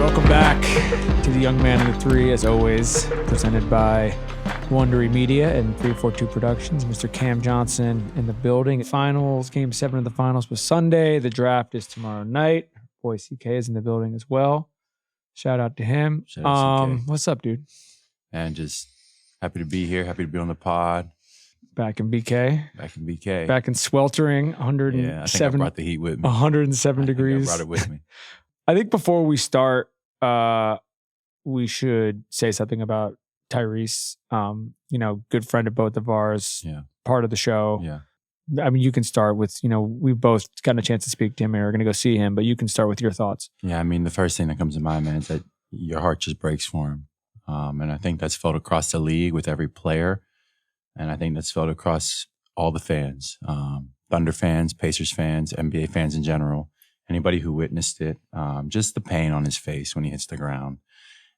Welcome back to the Young Man in the Three, as always, presented by Wondery Media and 342 Productions. Mr. Cam Johnson in the building. Finals, Game 7 of the finals was Sunday. The draft is tomorrow night. Boy, CK is in the building as well. Shout out to him. Shout out to CK. What's up, dude? And just happy to be here. Happy to be on the pod. Back in BK. Back in sweltering 107. Yeah, I think I brought the heat with me. 107 degrees. I brought it with me. I think before we start, we should say something about Tyrese. Good friend of both of ours. Yeah. Part of the show. Yeah. I mean, you can start with, we've both gotten a chance to speak to him and we're going to go see him, but you can start with your thoughts. Yeah, I mean, the first thing that comes to mind, man, is that your heart just breaks for him. And I think that's felt across the league with every player. And I think that's felt across all the fans, Thunder fans, Pacers fans, NBA fans in general, anybody who witnessed it, just the pain on his face when he hits the ground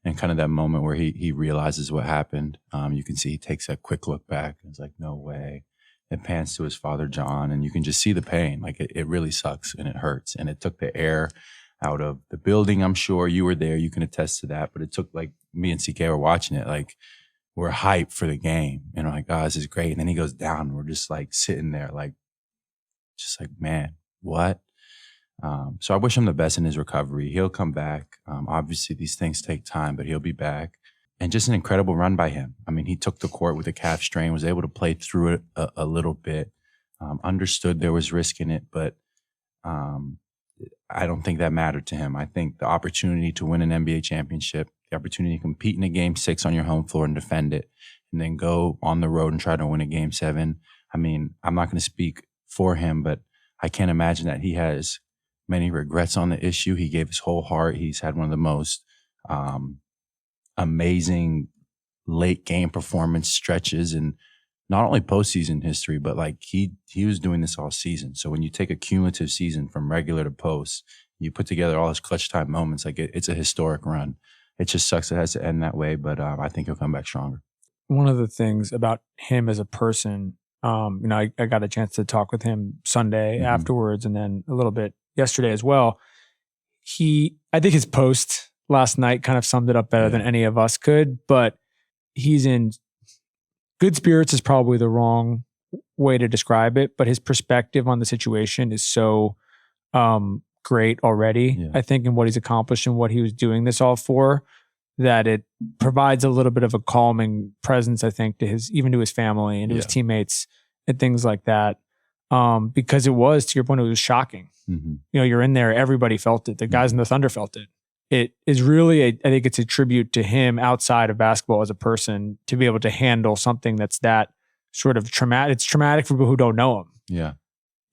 and kind of that moment where he realizes what happened. You can see he takes a quick look back and it's like, no way. It pans to his father, John, and you can just see the pain. Like it really sucks and it hurts. And it took the air out of the building. I'm sure you were there. You can attest to that. But it took, like, me and CK were watching it. Like, we're hyped for the game. And we're like, oh, this is great. And then he goes down. And we're just like sitting there, like, just like, man, what? So I wish him the best in his recovery. He'll come back. Obviously, these things take time, but he'll be back. And just an incredible run by him. I mean, he took the court with a calf strain, was able to play through it a little bit, understood there was risk in it, but I don't think that mattered to him. I think the opportunity to win an NBA championship, the opportunity to compete in a Game 6 on your home floor and defend it, and then go on the road and try to win a Game 7. I mean, I'm not going to speak for him, but I can't imagine that he has many regrets on the issue. He gave his whole heart. He's had one of the most amazing late game performance stretches in not only postseason history, but like he was doing this all season. So when you take a cumulative season from regular to post, you put together all his clutch time moments, like it's a historic run. It just sucks it has to end that way, but I think he'll come back stronger. One of the things about him as a person, I got a chance to talk with him Sunday afterwards and then a little bit yesterday as well. I think his post last night kind of summed it up better than any of us could, but he's in good spirits is probably the wrong way to describe it, but his perspective on the situation is so great already, I think, in what he's accomplished and what he was doing this all for, that it provides a little bit of a calming presence, I think, to even to his family and to his teammates and things like that. Because it was, to your point, it was shocking. Mm-hmm. You're in there, everybody felt it. The guys in the Thunder felt it. It is really, I think it's a tribute to him outside of basketball as a person to be able to handle something that's that sort of traumatic. It's traumatic for people who don't know him. Yeah.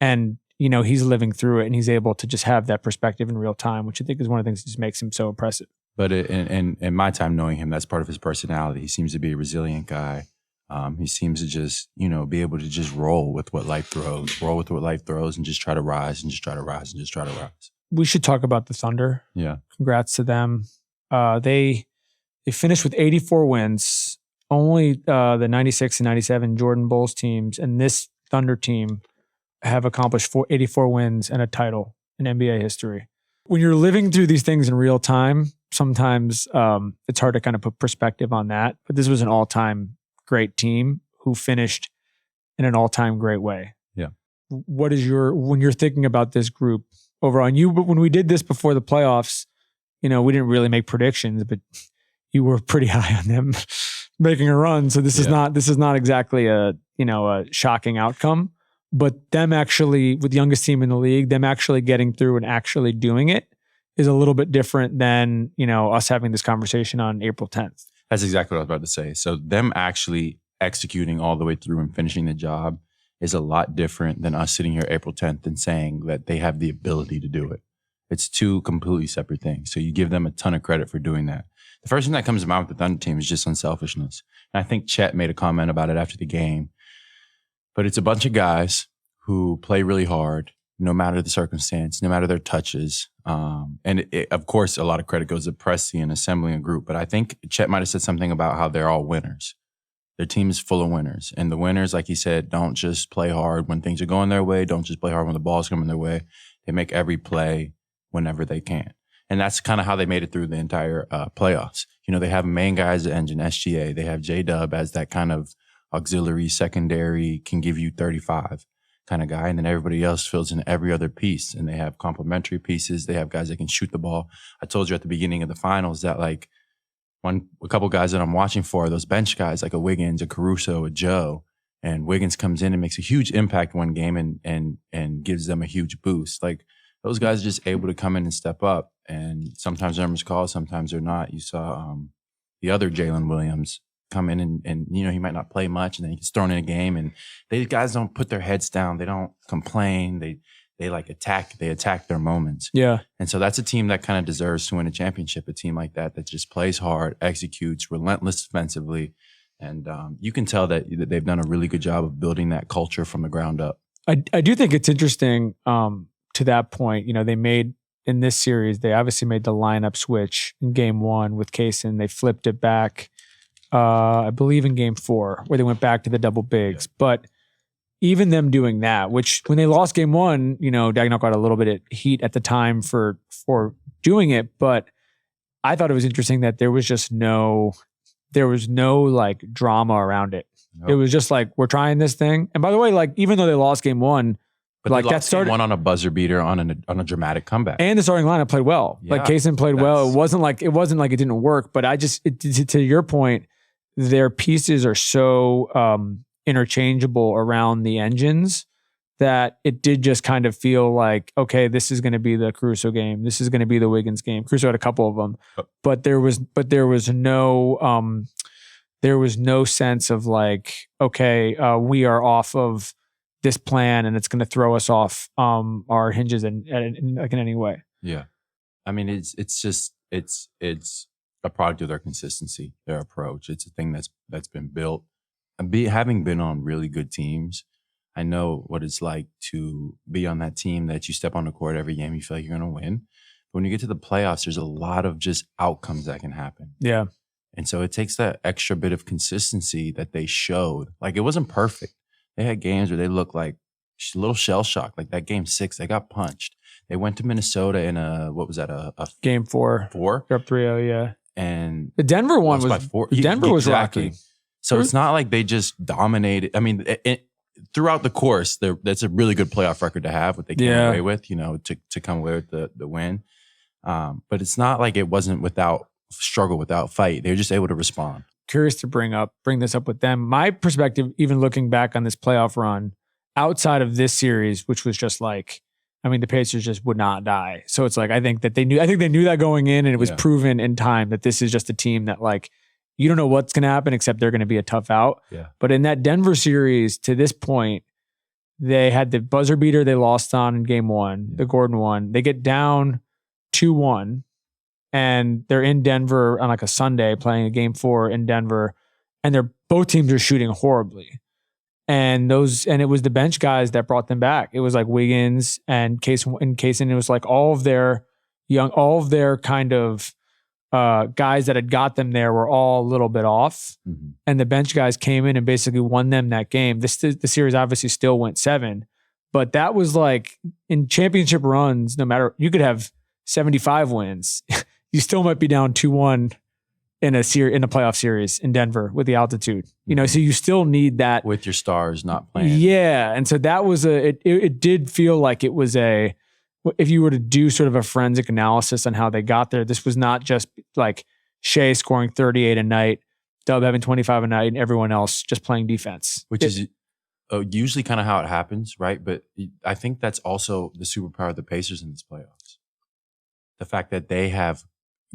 And, he's living through it and he's able to just have that perspective in real time, which I think is one of the things that just makes him so impressive. But in my time knowing him, that's part of his personality. He seems to be a resilient guy. He seems to just, be able to just roll with what life throws, and just try to rise and just try to rise and just try to rise. We should talk about the Thunder. Yeah. Congrats to them. They finished with 84 wins. Only the 96 and 97 Jordan Bulls teams and this Thunder team have accomplished 84 wins and a title in NBA history. When you're living through these things in real time, sometimes it's hard to kind of put perspective on that. But this was an all-time great team who finished in an all-time great way. Yeah. What is when you're thinking about this group overall, and when we did this before the playoffs, we didn't really make predictions, but you were pretty high on them making a run. So this is not exactly a shocking outcome, but them actually, with the youngest team in the league, them actually getting through and actually doing it is a little bit different than, us having this conversation on April 10th. That's exactly what I was about to say. So them actually executing all the way through and finishing the job is a lot different than us sitting here April 10th and saying that they have the ability to do it. It's two completely separate things. So you give them a ton of credit for doing that. The first thing that comes to mind with the Thunder team is just unselfishness. And I think Chet made a comment about it after the game. But it's a bunch of guys who play really hard, no matter the circumstance, no matter their touches. Of course, a lot of credit goes to Presti and assembling a group. But I think Chet might have said something about how they're all winners. Their team is full of winners. And the winners, like he said, don't just play hard when things are going their way. Don't just play hard when the ball's coming their way. They make every play whenever they can. And that's kind of how they made it through the entire playoffs. You know, they have main guys at engine, SGA. They have J-Dub as that kind of auxiliary, secondary, can give you 35 kind of guy. And then everybody else fills in every other piece. And they have complementary pieces. They have guys that can shoot the ball. I told you at the beginning of the finals that like a couple guys that I'm watching for are those bench guys like a Wiggins, a Caruso, a Joe. And Wiggins comes in and makes a huge impact one game and gives them a huge boost. Like those guys are just able to come in and step up. And sometimes they're called, sometimes they're not. You saw the other Jalen Williams come in and you know, he might not play much and then he gets thrown in a game. And these guys don't put their heads down. They don't complain. They like attack their moments. Yeah. And so that's a team that kind of deserves to win a championship, a team like that just plays hard, executes, relentless defensively. And you can tell that they've done a really good job of building that culture from the ground up. I do think it's interesting to that point. You know, they made in this series, they obviously made the lineup switch in game 1 with Kaysen. They flipped it back, I believe, in game 4, where they went back to the double bigs. Yeah. But even them doing that, which when they lost game 1, you know, Daigneault got a little bit of heat at the time for doing it. But I thought it was interesting that there was no like drama around it. Nope. It was just like, we're trying this thing. And by the way, like, even though they lost game 1, but like that started one on a buzzer beater on a dramatic comeback. And the starting lineup played well. Yeah, like Kaysen played well. It wasn't like it didn't work, but to your point, their pieces are so interchangeable around the engines that it did just kind of feel like, okay, this is going to be the Caruso game. This is going to be the Wiggins game. Caruso had a couple of them, but there was no sense of like, okay, we are off of this plan and it's going to throw us off our hinges in any way. Yeah. I mean, it's a product of their consistency, their approach. It's a thing that's been built. And having been on really good teams, I know what it's like to be on that team that you step on the court every game, you feel like you're going to win. But when you get to the playoffs, there's a lot of just outcomes that can happen. Yeah. And so it takes that extra bit of consistency that they showed. Like, it wasn't perfect. They had games where they looked like a little shell shocked. Like that game 6, they got punched. They went to Minnesota in a game 4. They're up 3-0, yeah. And the Denver one was by 4. Denver was rocky. So it's not like they just dominated. I mean, throughout the course, that's a really good playoff record to have, what they came away with, you know, to come away with the win. But it's not like it wasn't without struggle, without fight. They were just able to respond. Curious to bring this up with them. My perspective, even looking back on this playoff run, outside of this series, which was just like, I mean, the Pacers just would not die. So it's like, I think they knew that going in, and it was proven in time that this is just a team that, like, you don't know what's going to happen except they're going to be a tough out. Yeah. But in that Denver series, to this point, they had the buzzer beater they lost on in game 1, the Gordon one. They get down 2-1. And they're in Denver on like a Sunday playing a game 4 in Denver, and both teams are shooting horribly. And it was the bench guys that brought them back. It was like Wiggins and Kaysen. It was like all of their kind of guys that had got them there were all a little bit off. Mm-hmm. And the bench guys came in and basically won them that game. The series obviously still went 7, but that was like, in championship runs, no matter, you could have 75 wins. You still might be down 2-1 in a playoff series in Denver with the altitude. You know, so you still need that with your stars not playing. Yeah, and so that was it did feel like it was if you were to do sort of a forensic analysis on how they got there, this was not just like Shea scoring 38 a night, Dub having 25 a night, and everyone else just playing defense. Which is usually kind of how it happens, right? But I think that's also the superpower of the Pacers in this playoffs. The fact that they have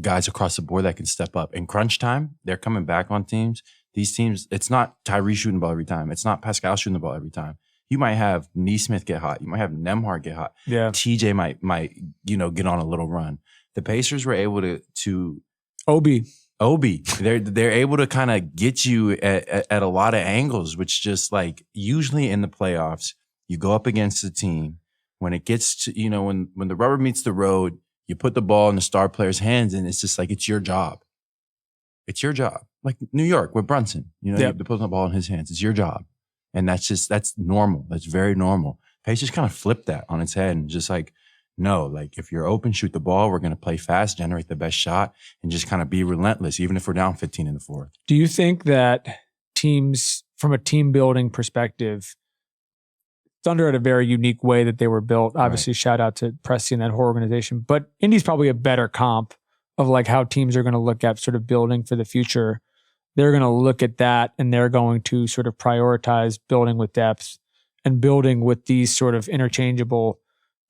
guys across the board that can step up. In crunch time, they're coming back on teams. These teams, it's not Tyrese shooting the ball every time. It's not Pascal shooting the ball every time. You might have Neesmith get hot. You might have Nembhard get hot. Yeah. TJ might get on a little run. The Pacers were able to Obi. They're able to kind of get you at a lot of angles, which just like usually in the playoffs, you go up against a team when it gets to, when the rubber meets the road, you put the ball in the star player's hands, and it's just like, it's your job. It's your job. Like New York with Brunson, you put the ball in his hands. It's your job. And that's normal. That's very normal. Pacers kind of flipped that on its head and just like, No, like if you're open, shoot the ball. We're going to play fast, generate the best shot, and just kind of be relentless, even if we're down 15 in the fourth. Do you think that teams, from a team building perspective, Thunder had a very unique way that they were built. Obviously, shout out to Presti and that whole organization. But Indy's probably a better comp of like how teams are going to look at sort of building for the future. They're going to look at that and they're going to sort of prioritize building with depth and building with these sort of interchangeable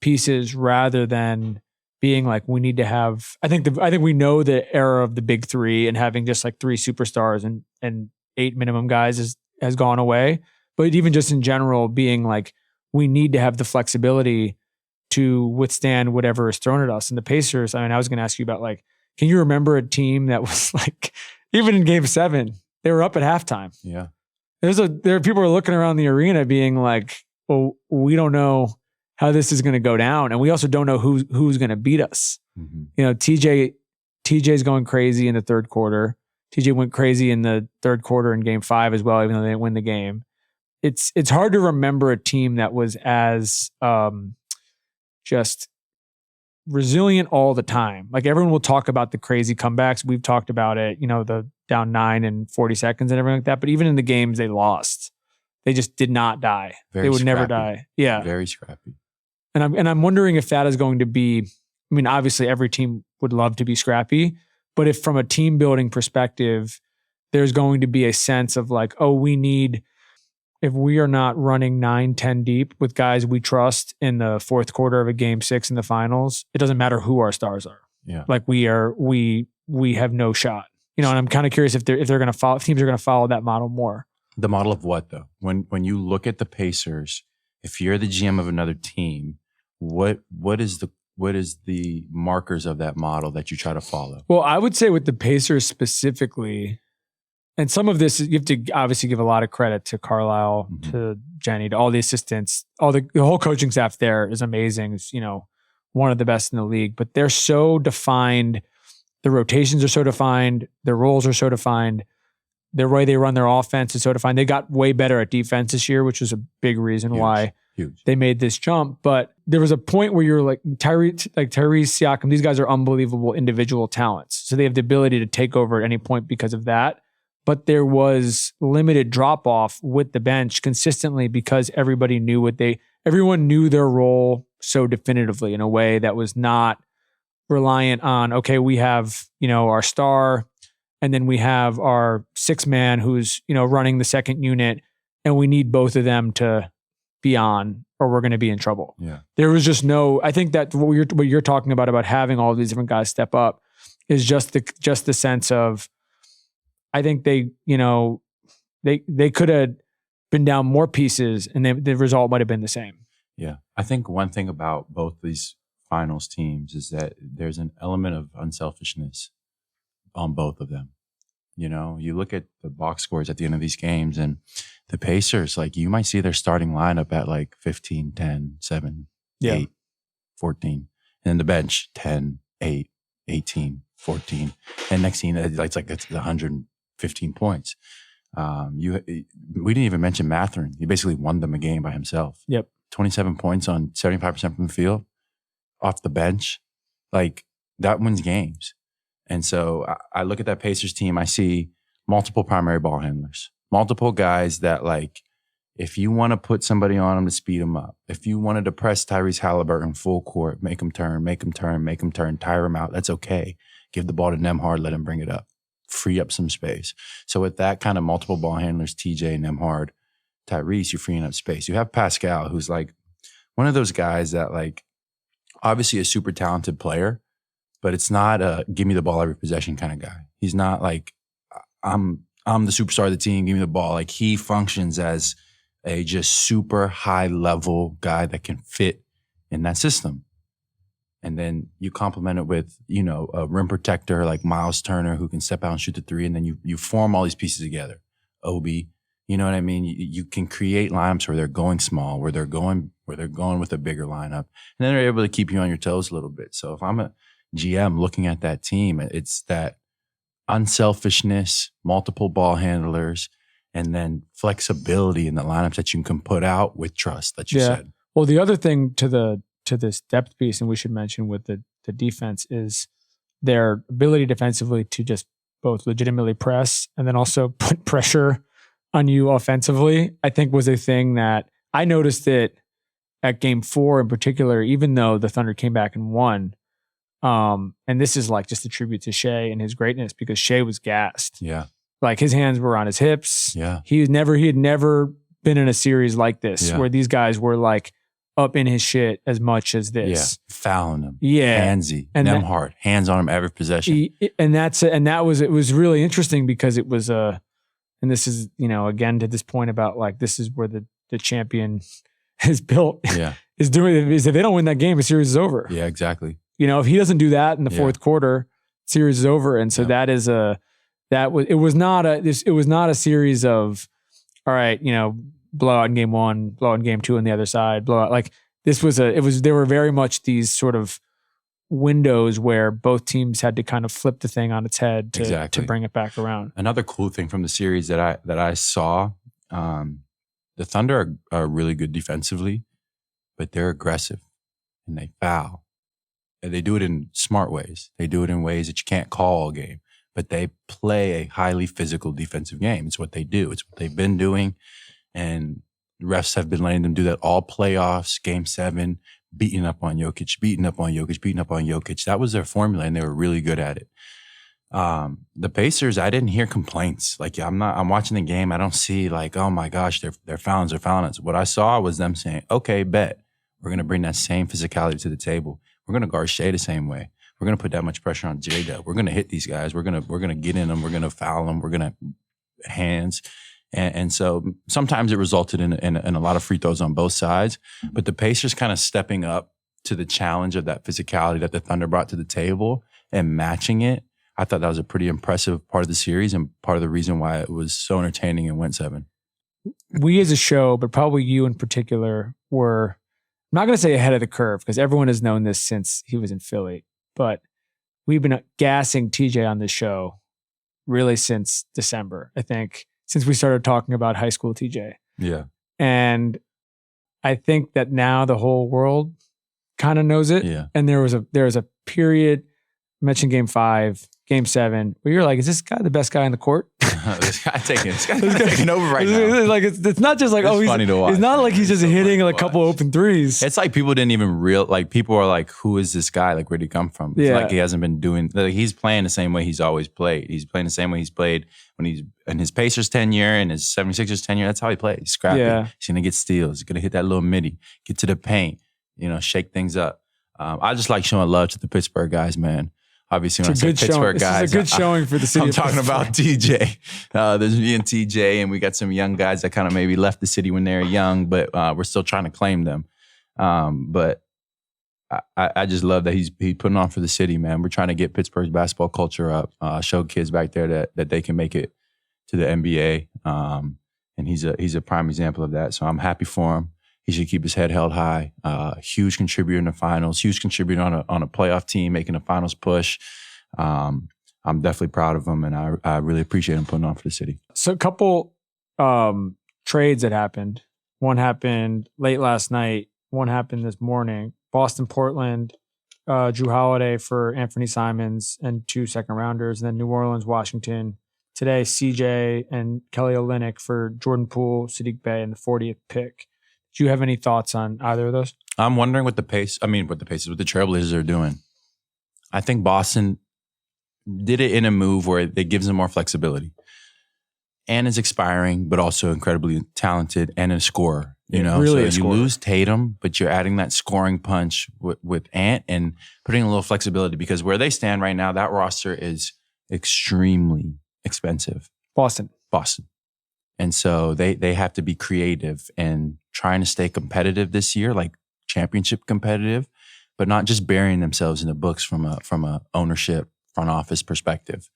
pieces rather than being like, we need to have, I think we know the era of the big three and having just like 3 superstars and 8 minimum guys has gone away. But even just in general, being like, we need to have the flexibility to withstand whatever is thrown at us. And the Pacers, I mean, I was going to ask you about like, can you remember a team that was like, even in Game 7, they were up at halftime. Yeah. There are people who are looking around the arena being like, well, we don't know how this is going to go down. And we also don't know who's going to beat us. Mm-hmm. You know, TJ's going crazy in the third quarter. TJ went crazy in the third quarter in Game 5 as well, even though they didn't win the game. It's hard to remember a team that was as just resilient all the time. Like everyone will talk about the crazy comebacks. We've talked about it, you know, the down 9 in 40 seconds and everything like that. But even in the games they lost, they just did not die. They would never die. Yeah. Very scrappy. And I'm wondering if that is going to be, I mean, obviously every team would love to be scrappy, but if from a team building perspective, there's going to be a sense of like, oh, if we are not running 9-10 deep with guys we trust in the fourth quarter of a Game 6 in the finals, it doesn't matter who our stars are. Yeah. Like we have no shot. You know, and I'm kind of curious if teams are going to follow that model more. The model of what though? When you look at the Pacers, if you're the GM of another team, what is the markers of that model that you try to follow? Well, I would say with the Pacers specifically, and some of this, you have to obviously give a lot of credit to Carlisle, Mm-hmm. to Jenny, to all the assistants, the whole coaching staff there is amazing. It's, you know, one of the best in the league, but they're so defined. The rotations are so defined. Their roles are so defined. The way they run their offense is so defined. They got way better at defense this year, which was a big reason why they made this jump. But there was a point where you're like Tyrese Siakam, these guys are unbelievable individual talents. So they have the ability to take over at any point because of that. But there was limited drop off with the bench consistently because everybody knew everyone knew their role so definitively in a way that was not reliant on, okay, we have, you know, our star and then we have our 6-man who's, you know, running the second unit and we need both of them to be on or we're going to be in trouble. Yeah. There was just what you're talking about having all these different guys step up is just the sense of, I think they could have been down more pieces and the result might have been the same. Yeah. I think one thing about both these finals teams is that there's an element of unselfishness on both of them. You know, you look at the box scores at the end of these games and the Pacers, like you might see their starting lineup at like 15, 10, 7, 8, 14. And then the bench, 10, 8, 18, 14. And next thing, it's 115 points. We didn't even mention Mathurin. He basically won them a game by himself. Yep. 27 points on 75% from the field, off the bench. Like, that wins games. And so I look at that Pacers team, I see multiple primary ball handlers, multiple guys that, like, if you want to put somebody on them to speed them up, if you wanted to press Tyrese Haliburton full court, make him turn, tire him out, that's okay. Give the ball to Nembhard, let him bring it up. Free up some space. So with that kind of multiple ball handlers, TJ, Nembhard, Tyrese, you're freeing up space. You have Pascal, who's like one of those guys that, like, obviously a super talented player, but it's not a give me the ball every possession kind of guy. He's not like, I'm the superstar of the team, give me the ball. Like, he functions as a just super high level guy that can fit in that system. And then you complement it with, you know, a rim protector like Miles Turner who can step out and shoot the three. And then you form all these pieces together. Obi, you know what I mean? You can create lineups where they're going small, where they're going with a bigger lineup. And then they're able to keep you on your toes a little bit. So if I'm a GM looking at that team, it's that unselfishness, multiple ball handlers, and then flexibility in the lineups that you can put out with trust that you said. Well, the other thing to to this depth piece, and we should mention with the defense, is their ability defensively to just both legitimately press and then also put pressure on you offensively, I think was a thing that I noticed it at game 4 in particular, even though the Thunder came back and won. And this is like just a tribute to Shea and his greatness, because Shea was gassed. Yeah. Like his hands were on his hips. Yeah. He had never been in a series like this where these guys were like up in his shit as much as this. Yeah. Fouling him. Yeah. Handsy. And them hard. Hands on him every possession. It was really interesting because it was and this is, again, to this point about like, this is where the champion is built. Yeah. is if they don't win that game, the series is over. Yeah, exactly. If he doesn't do that in the fourth quarter, series is over. And so it was not a series of, all right, blowout in game 1, blowout in game 2 on the other side, blowout. Like there were very much these sort of windows where both teams had to kind of flip the thing on its head to bring it back around. Another cool thing from the series that I saw, the Thunder are really good defensively, but they're aggressive and they foul. And they do it in smart ways. They do it in ways that you can't call all game, but they play a highly physical defensive game. It's what they do. It's what they've been doing. And refs have been letting them do that all playoffs, game 7, beating up on Jokic. That was their formula, and they were really good at it. The Pacers, I didn't hear complaints. Like, I'm watching the game. I don't see like, oh my gosh, they're fouling us. What I saw was them saying, okay, bet. We're going to bring that same physicality to the table. We're going to guard Shea the same way. We're going to put that much pressure on J-Dub. We're going to hit these guys. We're going to get in them. We're going to foul them. We're going to hands. And so sometimes it resulted in a lot of free throws on both sides. But the Pacers kind of stepping up to the challenge of that physicality that the Thunder brought to the table and matching it. I thought that was a pretty impressive part of the series and part of the reason why it was so entertaining and went 7. We as a show, but probably you in particular, were, I'm not going to say ahead of the curve because everyone has known this since he was in Philly, but we've been gassing TJ on this show really since December, I think, since we started talking about high school TJ. Yeah. And I think that now the whole world kind of knows it. Yeah. And there was a period, I mentioned game 5, game 7, where you're like, is this guy the best guy on the court? This guy's taking over right now. Like it's not just like, it's funny to watch. It's not like he's just hitting a couple open threes. It's like people didn't even people are like, who is this guy? Like, where'd he come from? It's like he hasn't been doing, like he's playing the same way he's always played. He's playing the same way he's played when he's in his Pacers tenure and his 76ers tenure. That's how he plays. He's scrappy. Yeah. He's going to get steals. He's going to hit that little midi, get to the paint, shake things up. I just like showing love to the Pittsburgh guys, man. Obviously, when I say Pittsburgh guys, it's a good showing for the city. I'm talking about TJ. There's me and TJ, and we got some young guys that kind of maybe left the city when they were young, but we're still trying to claim them. But I just love that he's putting on for the city, man. We're trying to get Pittsburgh's basketball culture up, show kids back there that they can make it to the NBA. And he's a prime example of that. So I'm happy for him. He should keep his head held high. Huge contributor in the finals. Huge contributor on a playoff team, making a finals push. I'm definitely proud of him, and I really appreciate him putting on for the city. So a couple trades that happened. One happened late last night. One happened this morning. Boston, Portland, Jrue Holiday for Anfernee Simons and 2 second-rounders. And then New Orleans, Washington. Today, CJ and Kelly Olynyk for Jordan Poole, Sadiq Bey, and the 40th pick. Do you have any thoughts on either of those? I'm wondering what the Trailblazers are doing. I think Boston did it in a move where it gives them more flexibility. And is expiring, but also incredibly talented and a scorer. Really so you lose Tatum, but you're adding that scoring punch with Ant and putting a little flexibility because where they stand right now, that roster is extremely expensive. Boston. And so they have to be creative and trying to stay competitive this year, like championship competitive, but not just burying themselves in the books from a ownership front office perspective.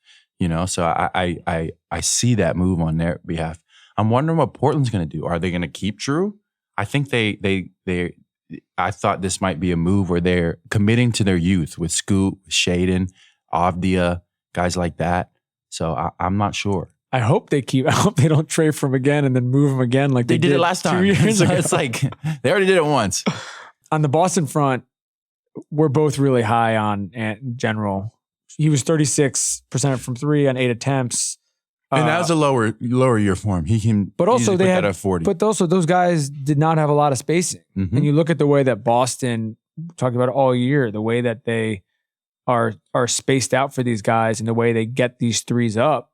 So I see that move on their behalf. I'm wondering what Portland's going to do. Are they going to keep Jrue? I think I thought this might be a move where they're committing to their youth with Scoot, Shaden, Avdia, guys like that. So I'm not sure. I hope they don't trade for him again and then move him again like they did it last time. 2 years ago. It's like they already did it once. on the Boston front, we're both really high on Ant in general. He was 36% from 3 on 8 attempts. And that was a lower year for him. He can, but also they had at 40. But also those guys did not have a lot of spacing. Mhm. And you look at the way that Boston, talked about it all year, the way that they are spaced out for these guys and the way they get these threes up.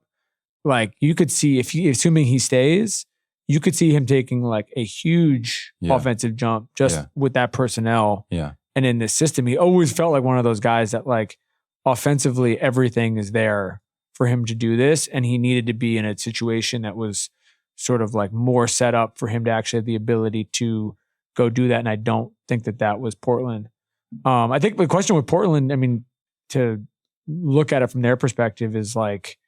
Like you could see, assuming he stays, you could see him taking like a huge offensive jump just with that personnel. Yeah. And in this system, he always felt like one of those guys that like offensively everything is there for him to do this. And he needed to be in a situation that was sort of like more set up for him to actually have the ability to go do that. And I don't think that was Portland. I think the question with Portland, I mean, to look at it from their perspective is like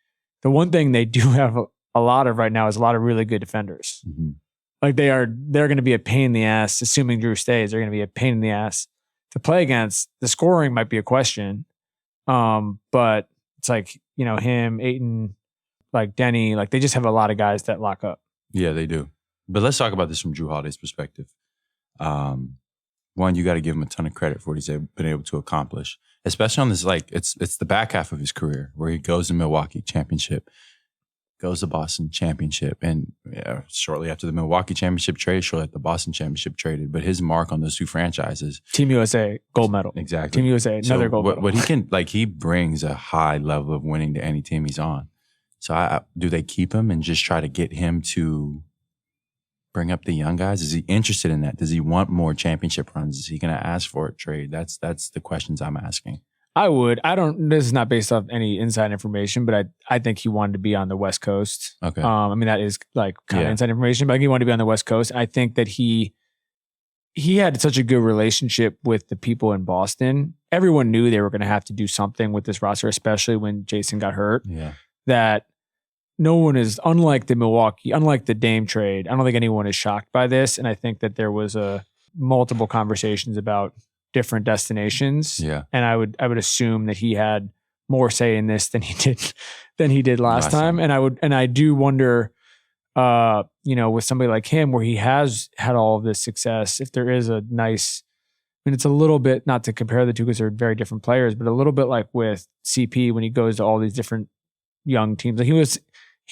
the one thing they do have a lot of right now is a lot of really good defenders. Mm-hmm. Like they're going to be a pain in the ass, assuming Jrue stays, they're going to be a pain in the ass to play against. The scoring might be a question. But it's like, you know, him, Ayton, like Denny, like they just have a lot of guys that lock up. Yeah, they do. But let's talk about this from Jrue Holiday's perspective. One, you got to give him a ton of credit for what he's been able to accomplish, especially on this, like it's the back half of his career where he goes to Milwaukee championship, goes to Boston championship, and shortly after the Milwaukee championship traded, shortly after the Boston championship traded. But his mark on those two franchises, Team USA gold medal, exactly. Team USA another gold medal. What he can, like, he brings a high level of winning to any team he's on. So do they keep him and just try to get him to bring up the young guys? Is he interested in that? Does he want more championship runs? Is he going to ask for a trade? That's the questions I'm asking. I would. This is not based off any inside information, but I think he wanted to be on the West Coast. Okay. I mean, that is like kind of inside information, but I think he wanted to be on the West Coast. I think that he had such a good relationship with the people in Boston. Everyone knew they were going to have to do something with this roster, especially when Jason got hurt. Yeah. That no one is, unlike the Dame trade, I don't think anyone is shocked by this. And I think that there was multiple conversations about different destinations. Yeah. And I would assume that he had more say in this than he did last time. And I do wonder, with somebody like him where he has had all of this success, if there is a nice, I mean, it's a little bit, not to compare the two because they're very different players, but a little bit like with CP when he goes to all these different young teams. Like he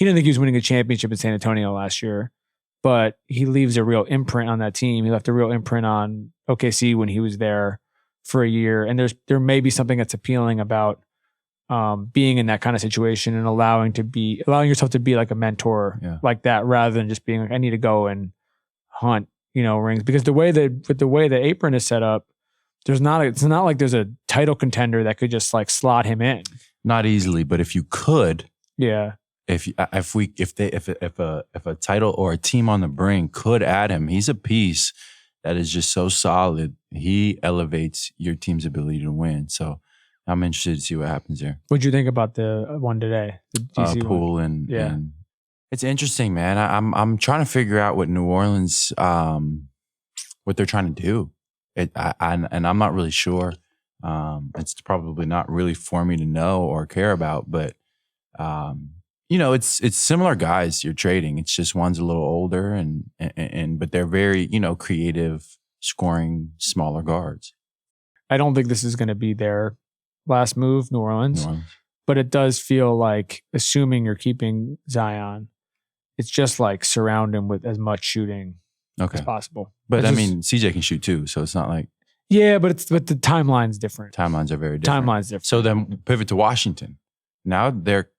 didn't think he was winning a championship in San Antonio last year, but he leaves a real imprint on that team. He left a real imprint on OKC when he was there for a year. And there may be something that's appealing about being in that kind of situation and allowing yourself to be like a mentor like that, rather than just being like, I need to go and hunt, rings. Because with the way the apron is set up, it's not like there's a title contender that could just like slot him in. Not easily, but if you could, if a title or a team on the brink could add him, he's a piece that is just so solid. He elevates your team's ability to win. So I'm interested to see what happens here. What'd you think about the one today? The DC Poole and it's interesting, man. I'm trying to figure out what New Orleans, what they're trying to do. And I'm not really sure. It's probably not really for me to know or care about, but it's similar guys you're trading. It's just one's a little older but they're very, creative, scoring smaller guards. I don't think this is going to be their last move, New Orleans, but it does feel like, assuming you're keeping Zion, it's just like surround him with as much shooting as possible. But CJ can shoot too, so it's not like. Yeah, but the timeline's different. Timelines are very different. So then pivot to Washington. Now they're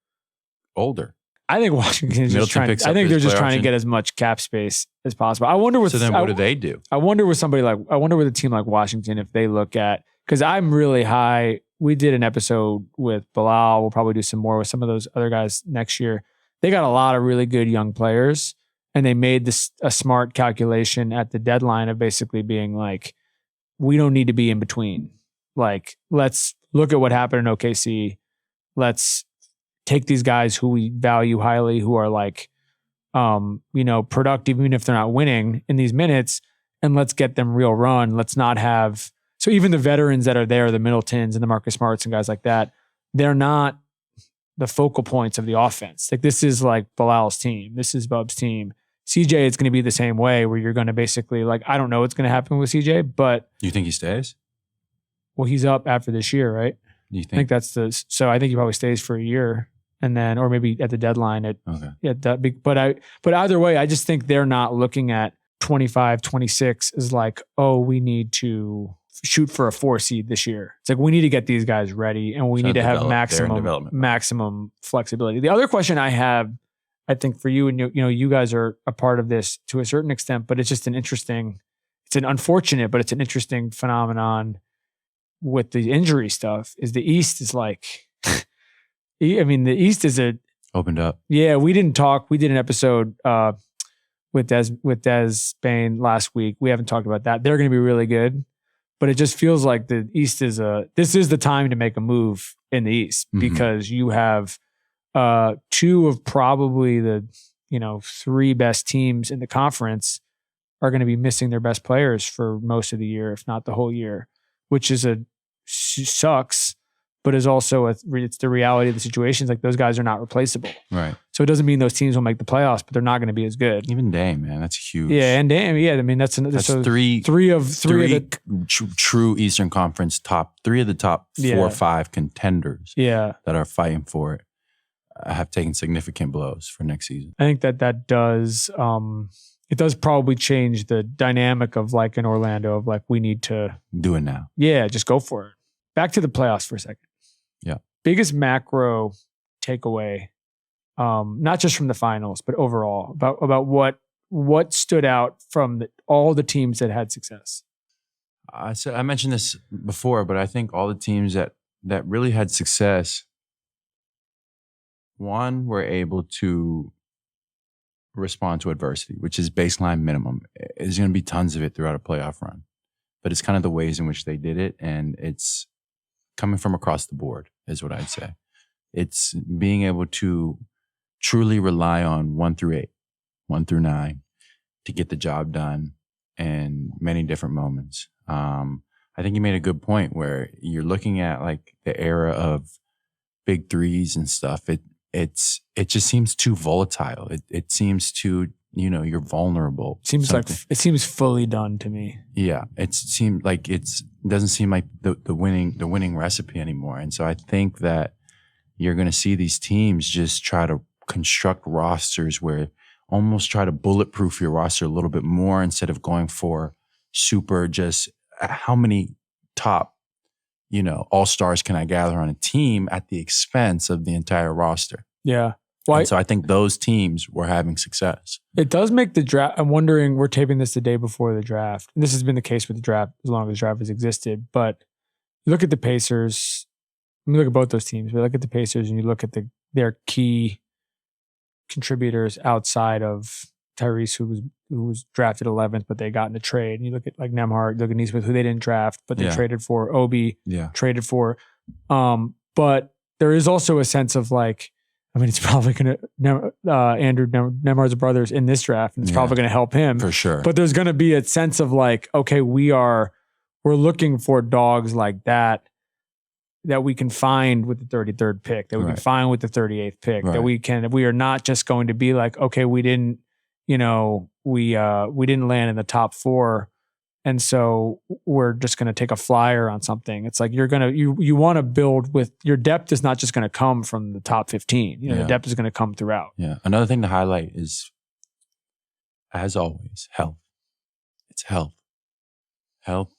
older. I think Washington is just trying. I think they're just trying to get as much cap space as possible. I wonder what. So then, what do they do? I wonder with a team like Washington, if they look at, because I'm really high. We did an episode with Bilal. We'll probably do some more with some of those other guys next year. They got a lot of really good young players, and they made a smart calculation at the deadline of basically being like, we don't need to be in between. Like, let's look at what happened in OKC. Let's take these guys who we value highly, who are like, productive, even if they're not winning in these minutes, and let's get them real run. Let's not have, so even the veterans that are there, the Middletons and the Marcus Smarts and guys like that, they're not the focal points of the offense. Like, this is like Bilal's team. This is Bub's team. CJ, it's going to be the same way where you're going to basically like, I don't know what's going to happen with CJ, but. You think he stays? Well, he's up after this year, right? Do you I think so I think he probably stays for a year and then, or maybe at the deadline but either way, I just think they're not looking at 25, 26 as like, oh, we need to shoot for a 4 seed this year. It's like, we need to get these guys ready and we need to have maximum flexibility. The other question I have, I think for you, and you guys are a part of this to a certain extent, but it's just it's an unfortunate, but it's an interesting phenomenon with the injury stuff, is the East is like, I mean, the East is opened up. Yeah, we did an episode with Des Bain last week. We haven't talked about that. They're going to be really good, but it just feels like the East this is the time to make a move in the East because you have 2 of probably the 3 best teams in the conference are going to be missing their best players for most of the year, if not the whole year, which is sucks, but is also it's the reality of the situations. Like, those guys are not replaceable. Right. So it doesn't mean those teams will make the playoffs, but they're not going to be as good. Even Dame, man, that's huge. Yeah, and Dame, yeah. I mean, that's three of the true Eastern Conference three of the top 4 or 5 contenders. Yeah, that are fighting for it have taken significant blows for next season. I think that does. It does probably change the dynamic of like in Orlando of like, we need to do it now. Yeah, just go for it. Back to the playoffs for a second. Yeah. Biggest macro takeaway, not just from the finals, but overall about what stood out from all the teams that had success. I mentioned this before, but I think all the teams that really had success, one, were able to respond to adversity, which is baseline minimum. There's going to be tons of it throughout a playoff run, but it's kind of the ways in which they did it, and it's coming from across the board is what I'd say. It's being able to truly rely on 1 through 8, 1 through 9 to get the job done in many different moments. I think you made a good point where you're looking at like the era of big threes and stuff. It just seems too volatile. It seems too, you're vulnerable. It seems fully done to me. Yeah. It seems like it doesn't seem like the winning recipe anymore. And so I think that you're going to see these teams just try to construct rosters where almost try to bulletproof your roster a little bit more instead of going for super just how many top, all-stars can I gather on a team at the expense of the entire roster. Yeah. Well, and so I think those teams were having success. It does make the draft. I'm wondering, we're taping this the day before the draft. And this has been the case with the draft as long as the draft has existed. But you look at the Pacers, you look at both those teams, but look at the Pacers and you look at their key contributors outside of Tyrese, who was drafted 11th, but they got in a trade. And you look at like Nembhard, look at Nesmith, who they didn't draft, but they traded for. Obi traded for. But there is also a sense of like, I mean, it's probably going to, Andrew Nembhard's brother's in this draft, and it's probably going to help him. For sure. But there's going to be a sense of like, okay, we're looking for dogs like that we can find with the 33rd pick, that we can find with the 38th pick, that we are not just going to be like, okay, we didn't land in the top 4. And so we're just going to take a flyer on something. It's like you want to build with your depth is not just going to come from the top 15. The depth is going to come throughout. Yeah. Another thing to highlight is, as always, health. It's health. Health.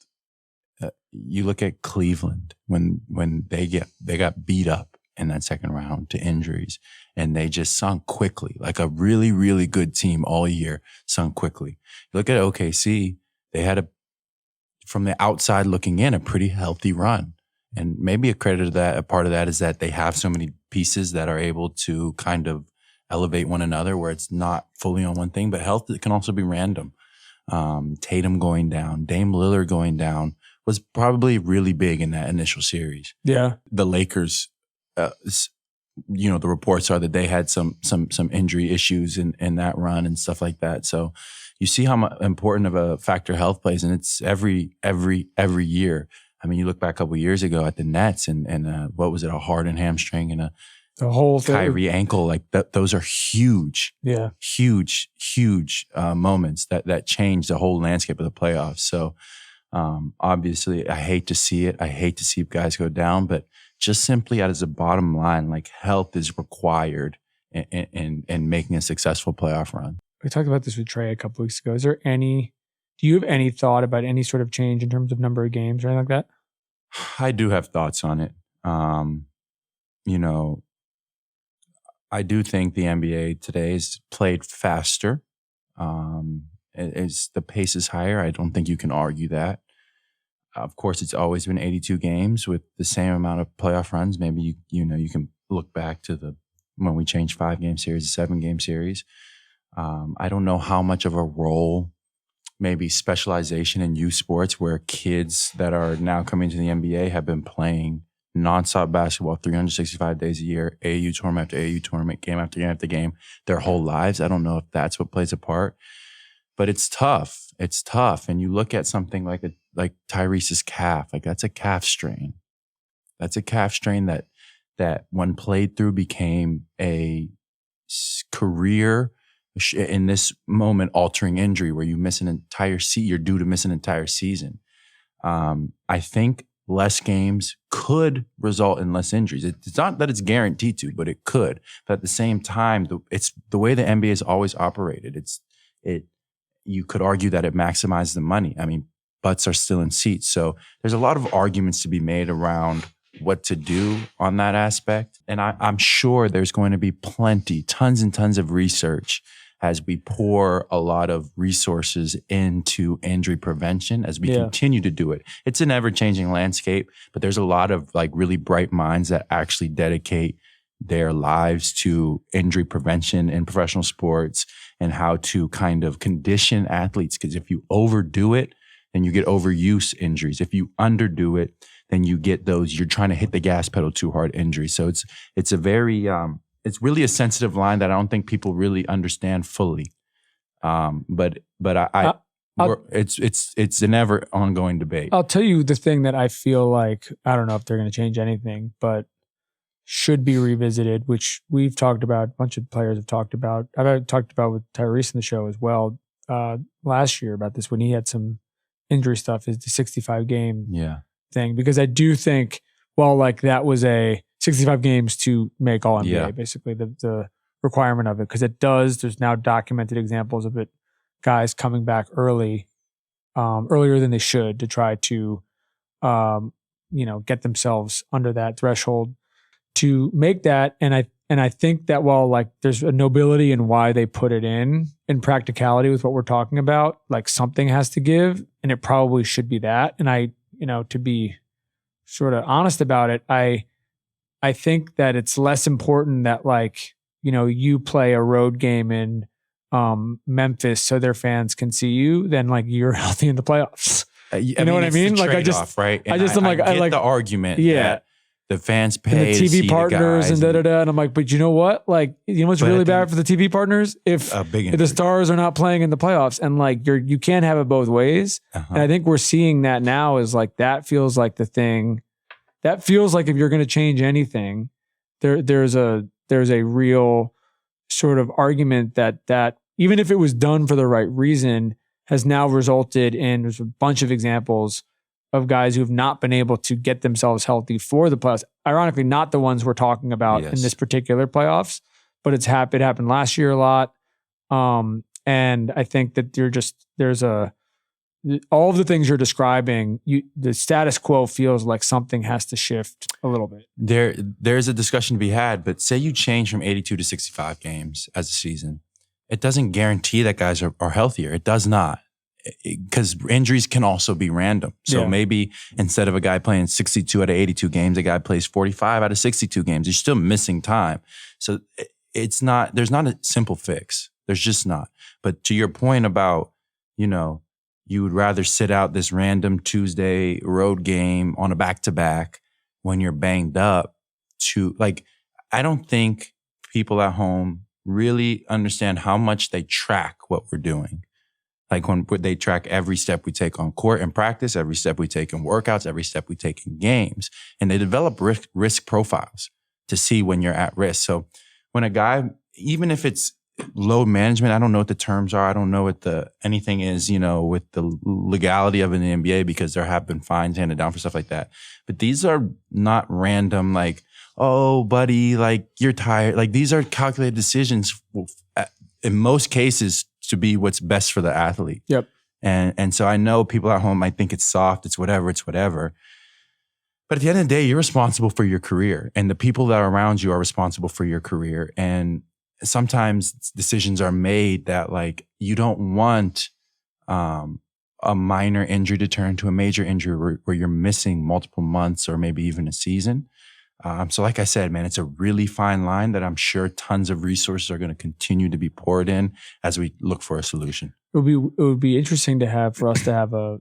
You look at Cleveland when they got beat up in that second round to injuries, and they just sunk quickly, like a really, really good team all year, sunk quickly. You look at OKC, they had from the outside looking in, a pretty healthy run. And maybe a part of that is that they have so many pieces that are able to kind of elevate one another, where it's not fully on one thing, but health, it can also be random. Tatum going down, Dame Lillard going down was probably really big in that initial series. Yeah. The Lakers, the reports are that they had some injury issues in that run and stuff like that. So you see how important of a factor health plays, and it's every year. I mean, you look back a couple of years ago at the Nets, and what was it, a Harden hamstring and The whole thing. Kyrie ankle, like those are huge, huge moments that change the whole landscape of the playoffs. So obviously, I hate to see it. I hate to see guys go down, but just simply as a bottom line, like health is required in making a successful playoff run. We talked about this with Trey a couple weeks ago. Do you have any thought about any sort of change in terms of number of games or anything like that? I do have thoughts on it. I do think the NBA today is played faster. The pace is higher. I don't think you can argue that. Of course, it's always been 82 games with the same amount of playoff runs. Maybe you can look back to when we changed 5-game series to 7-game series. I don't know how much of a role maybe specialization in youth sports, where kids that are now coming to the NBA have been playing nonstop basketball 365 days a year, AAU tournament after AAU tournament, game after game after game, their whole lives. I don't know if that's what plays a part, but it's tough. It's tough. And you look at something like Tyrese's calf, like that's a calf strain. That's a calf strain that when played through became a career, in this moment, altering injury where you miss an entire season, you're due to miss an entire season. I think less games could result in less injuries. It's not that it's guaranteed to, but it could. But at the same time, it's the way the NBA has always operated. You could argue that it maximizes the money. I mean, butts are still in seats. So there's a lot of arguments to be made around what to do on that aspect. And I'm sure there's going to be tons and tons of research as we pour a lot of resources into injury prevention as we continue to do it. It's an ever-changing landscape, but there's a lot of like really bright minds that actually dedicate their lives to injury prevention in professional sports and how to kind of condition athletes. Because if you overdo it, then you get overuse injuries. If you underdo it, then you get those, you're trying to hit the gas pedal too hard injuries. So it's a very, it's really a sensitive line that I don't think people really understand fully. But it's an ever ongoing debate. I'll tell you the thing that I feel like, I don't know if they're going to change anything, but should be revisited, which we've talked about, a bunch of players have talked about. I've talked about with Tyrese in the show as well last year about this when he had some injury stuff, is the 65 game thing. Because I do think, well, like that was a 65 games to make all NBA, basically the requirement of it. Because there's now documented examples of it, guys coming back earlier than they should to try to, get themselves under that threshold to make that. And I think that while like there's a nobility in why they put it in practicality with what we're talking about, like something has to give, and it probably should be that. And to be sort of honest about it, I think that it's less important that like, you play a road game in Memphis so their fans can see you than like you're healthy in the playoffs. You know what I mean? Like I get the argument. Yeah. The fans pay and the TV partners and and I'm like, but you know what? Like, you know what's really bad for the TV partners? If the stars are not playing in the playoffs, and like you can't have it both ways. And I think we're seeing that now is like that feels like the thing. That feels like if you're going to change anything, there's a real sort of argument that even if it was done for the right reason, has now resulted in there's a bunch of examples of guys who have not been able to get themselves healthy for the playoffs. Ironically, not the ones we're talking about in this particular playoffs, but it happened last year a lot. And I think that all of the things you're describing, the status quo feels like something has to shift a little bit. There's a discussion to be had, but say you change from 82 to 65 games as a season. It doesn't guarantee that guys are healthier. It does not. Because injuries can also be random. So maybe instead of a guy playing 62 out of 82 games, a guy plays 45 out of 62 games. You're still missing time. So there's not a simple fix. There's just not. But to your point about, you would rather sit out this random Tuesday road game on a back-to-back when you're banged up I don't think people at home really understand how much they track what we're doing. Like when they track every step we take on court in practice, every step we take in workouts, every step we take in games, and they develop risk profiles. to see when you're at risk. So when a guy, even if it's load management, I don't know what the terms are. I don't know what anything is, with the legality of it in the NBA, because there have been fines handed down for stuff like that. But these are not random, like, oh, buddy, like you're tired. Like these are calculated decisions in most cases to be what's best for the athlete. Yep. And so I know people at home might think it's soft, it's whatever. But at the end of the day, you're responsible for your career, and the people that are around you are responsible for your career. And sometimes decisions are made that like you don't want a minor injury to turn to a major injury where you're missing multiple months or maybe even a season. So like I said, man, it's a really fine line that I'm sure tons of resources are going to continue to be poured in as we look for a solution. It would be interesting for us to have a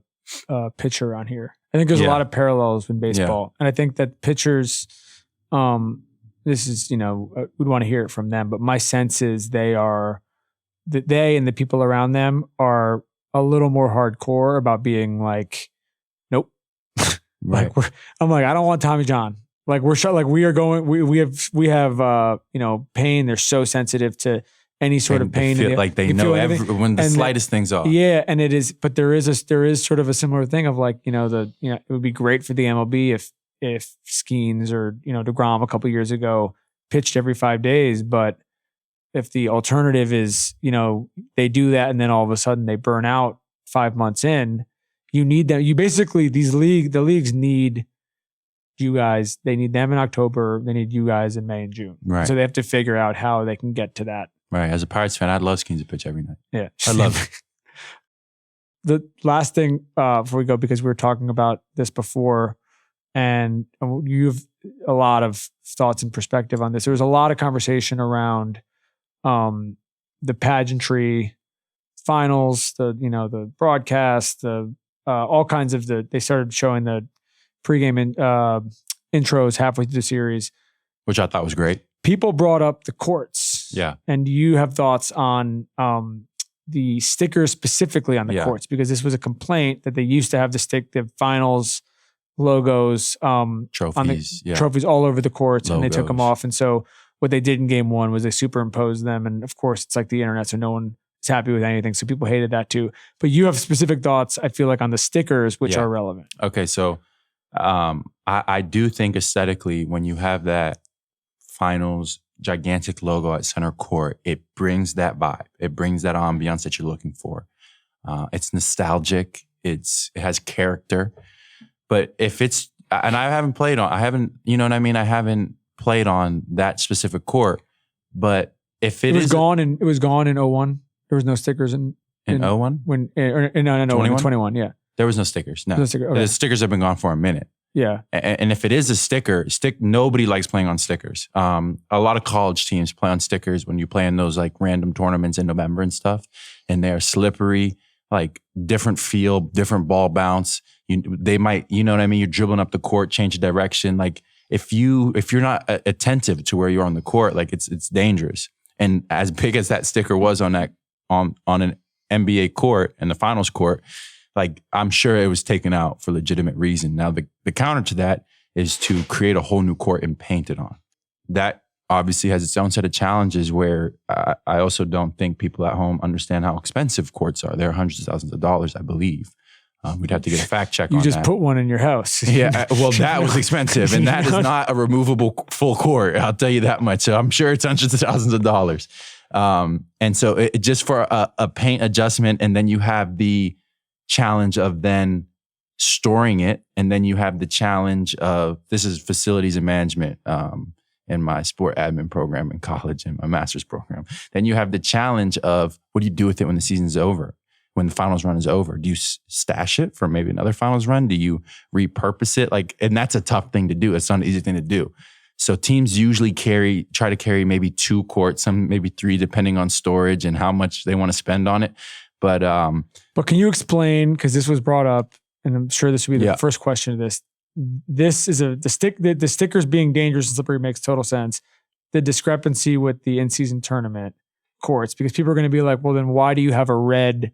pitcher on here. I think there's a lot of parallels in baseball. And I think that pitchers, this is, we'd want to hear it from them, but my sense is they and the people around them are a little more hardcore about being like, nope. Right. I'm like, I don't want Tommy John. Like we are going, we have pain. They're so sensitive to any sort of pain. Feel like they know when the slightest thing's off. Yeah. And it is, but there is sort of a similar thing of like, it would be great for the MLB if Skeens or, DeGrom a couple years ago pitched every 5 days. But if the alternative is, they do that and then all of a sudden they burn out 5 months in, you need them. You basically, the leagues need you guys. They need them in October. They need you guys in May and June. Right. So they have to figure out how they can get to that. Right. As a Pirates fan, I'd love Skeens to pitch every night. Yeah. I love it. The last thing before we go, because we were talking about this before, and you have a lot of thoughts and perspective on this. There was a lot of conversation around the pageantry, finals, the broadcast, all kinds of they started showing the pregame intros halfway through the series, which I thought was great. People brought up the courts. Yeah. And you have thoughts on the stickers specifically on the courts, because this was a complaint that they used to have the finals logos, trophies, trophies all over the courts, logos. And they took them off. And so what they did in game one was they superimposed them. And of course, it's like the internet, so no one is happy with anything. So people hated that too. But you have specific thoughts, I feel like, on the stickers, which are relevant. Okay, so I do think aesthetically, when you have that finals gigantic logo at center court, it brings that vibe. It brings that ambiance that you're looking for. It's nostalgic. It has character. But if it's, and I haven't played on that specific court. But if it was gone in 01. There was no stickers in 01? No, 21, yeah. There was no stickers. No. Okay. The stickers have been gone for a minute. Yeah. And if it is a sticker, nobody likes playing on stickers. A lot of college teams play on stickers when you play in those like random tournaments in November and stuff. And they're slippery, like different feel, different ball bounce. They might, you're dribbling up the court, change of direction. Like if you're not attentive to where you are on the court, like it's dangerous. And as big as that sticker was on an NBA court and the finals court, like I'm sure it was taken out for legitimate reason. Now the counter to that is to create a whole new court and paint it on. That obviously has its own set of challenges where I also don't think people at home understand how expensive courts are. They're hundreds of thousands of dollars, I believe. We'd have to get a fact check on that. You just put one in your house. Yeah, well, that was expensive, and that is not a removable full court. I'll tell you that much. So I'm sure it's hundreds of thousands of dollars. And so it just for a paint adjustment, and then you have the challenge of then storing it, and then you have the challenge of, this is facilities and management in my sport admin program in college and my master's program. Then you have the challenge of, what do you do with it when the season's over? When the finals run is over, do you stash it for maybe another finals run? Do you repurpose it? And that's a tough thing to do. It's not an easy thing to do. So teams usually try to carry maybe 2 courts, some maybe 3, depending on storage and how much they want to spend on it. But can you explain, because this was brought up, and I'm sure this will be the first question of this. This is the stickers being dangerous and slippery makes total sense. The discrepancy with the in-season tournament courts, because people are going to be like, well, then why do you have a red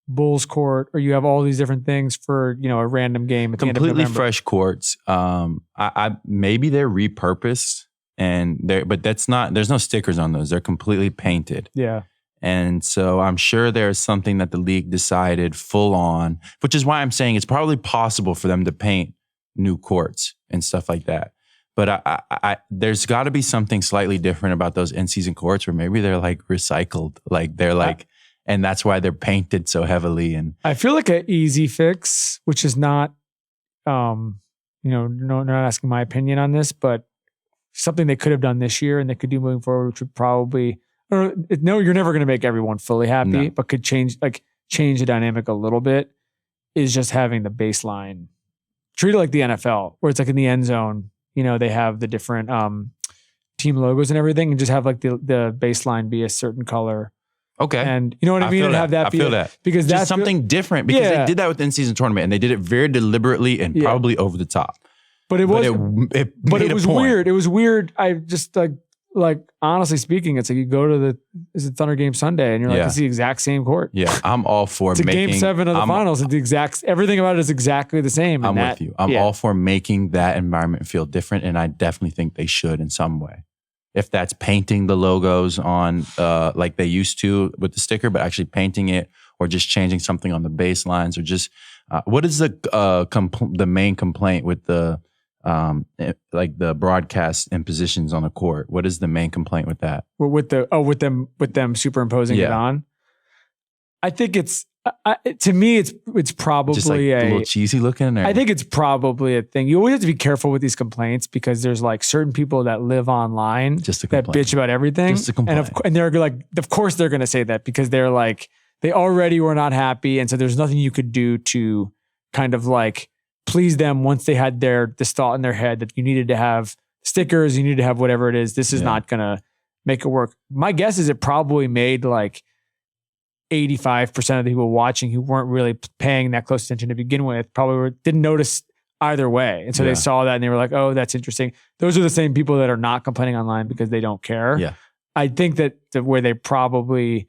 Bulls court, or you have all these different things for a random game at the end of November? Completely fresh courts. I maybe they're repurposed. But there's no stickers on those. They're completely painted. Yeah. And so I'm sure there's something that the league decided full on, which is why I'm saying it's probably possible for them to paint new courts and stuff like that. But there's got to be something slightly different about those in-season courts where maybe they're like recycled, like they're like, and that's why they're painted so heavily. And I feel like an easy fix, which is not, not asking my opinion on this, but something they could have done this year and they could do moving forward, which would probably, no, you're never going to make everyone fully happy, but could change the dynamic a little bit, is just having the baseline treat it like the NFL, where it's like in the end zone, they have the different team logos and everything, and just have like the baseline be a certain color. Okay. And you know what I mean? And have that I feel that. Because that's something different, because they did that with the in-season tournament and they did it very deliberately and probably over the top. But it was weird. It was weird. I just like honestly speaking, it's like you go to the Thunder game Sunday and you're like, it's the exact same court. Yeah. I'm all for it's making game 7 of the finals. It's everything about it is exactly the same. I'm with you. I'm all for making that environment feel different. And I definitely think they should in some way. If that's painting the logos on like they used to with the sticker, but actually painting it, or just changing something on the baselines, or just what is the main complaint with the like the broadcast impositions on the court? What is the main complaint with that? With them superimposing it on? I think it's to me it's probably just like a little cheesy looking. I think it's probably a thing. You always have to be careful with these complaints, because there's like certain people that live online that bitch about everything, and they're like, of course they're going to say that, because they're like, they already were not happy, and so there's nothing you could do to kind of like please them once they had this thought in their head that you needed to have stickers, you needed to have whatever it is. This is not going to make it work. My guess is it probably made like 85% of the people watching who weren't really paying that close attention to begin with probably didn't notice either way. And so they saw that and they were like, oh, that's interesting. Those are the same people that are not complaining online because they don't care. Yeah. I think that where they probably,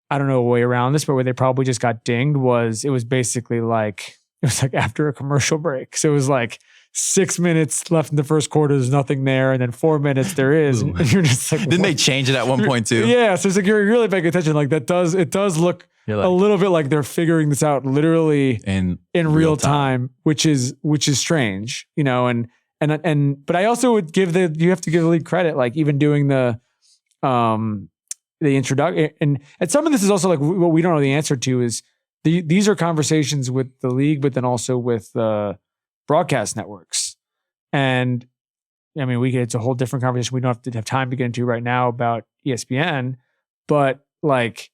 I don't know a way around this, but where they probably just got dinged was, it was basically like, it was like after a commercial break. So it was like 6 minutes left in the first quarter, there's nothing there. And then 4 minutes there is. And you're just like, didn't they change it at one point too? Yeah. So it's like, you're really paying attention. Like it does look like, a little bit like they're figuring this out literally in real time, which is strange, but I also would you have to give the league credit, like even doing the introduction. And some of this is also like what we don't know the answer to is these are conversations with the league, but then also with the broadcast networks. And I mean, it's a whole different conversation we don't have time to get into right now about ESPN, but like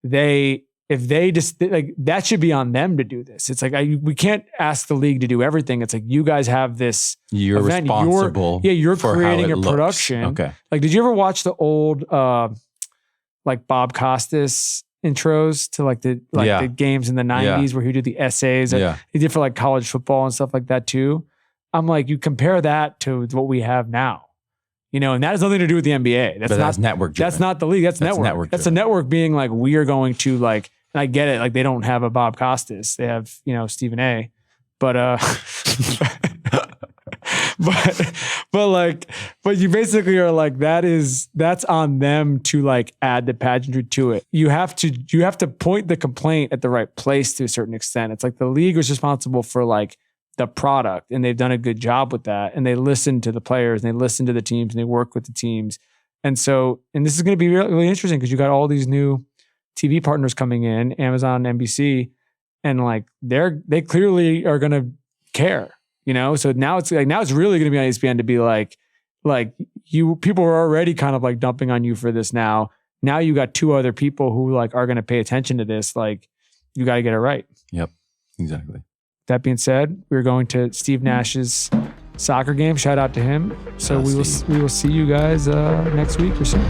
if they just like, that should be on them to do this. It's like, we can't ask the league to do everything. It's like, you guys have this you're event. Responsible. You're creating a production. Okay. Like, did you ever watch the old, like Bob Costas intros to like the games in the 90s where he did the essays he did for like college football and stuff like that too? I'm like, you compare that to what we have now, and that has nothing to do with the NBA. That's network driven. That's not the league. That's network. That's a network being like, we are going to like, and I get it. Like, they don't have a Bob Costas. They have, Stephen A. But but you basically are like, that's on them to like add the pageantry to it. You have to point the complaint at the right place to a certain extent. It's like the league was responsible for like the product, and they've done a good job with that. And they listen to the players, and they listen to the teams, and they work with the teams. And this is going to be really, really interesting, because you got all these new TV partners coming in, Amazon, NBC, and like they clearly are going to care, So now it's really going to be on ESPN to be like people are already kind of like dumping on you for this now. Now you got 2 other people who like are going to pay attention to this. Like, you got to get it right. Yep, exactly. That being said, we're going to Steve Nash's soccer game. Shout out to him. So we will see you guys next week or soon.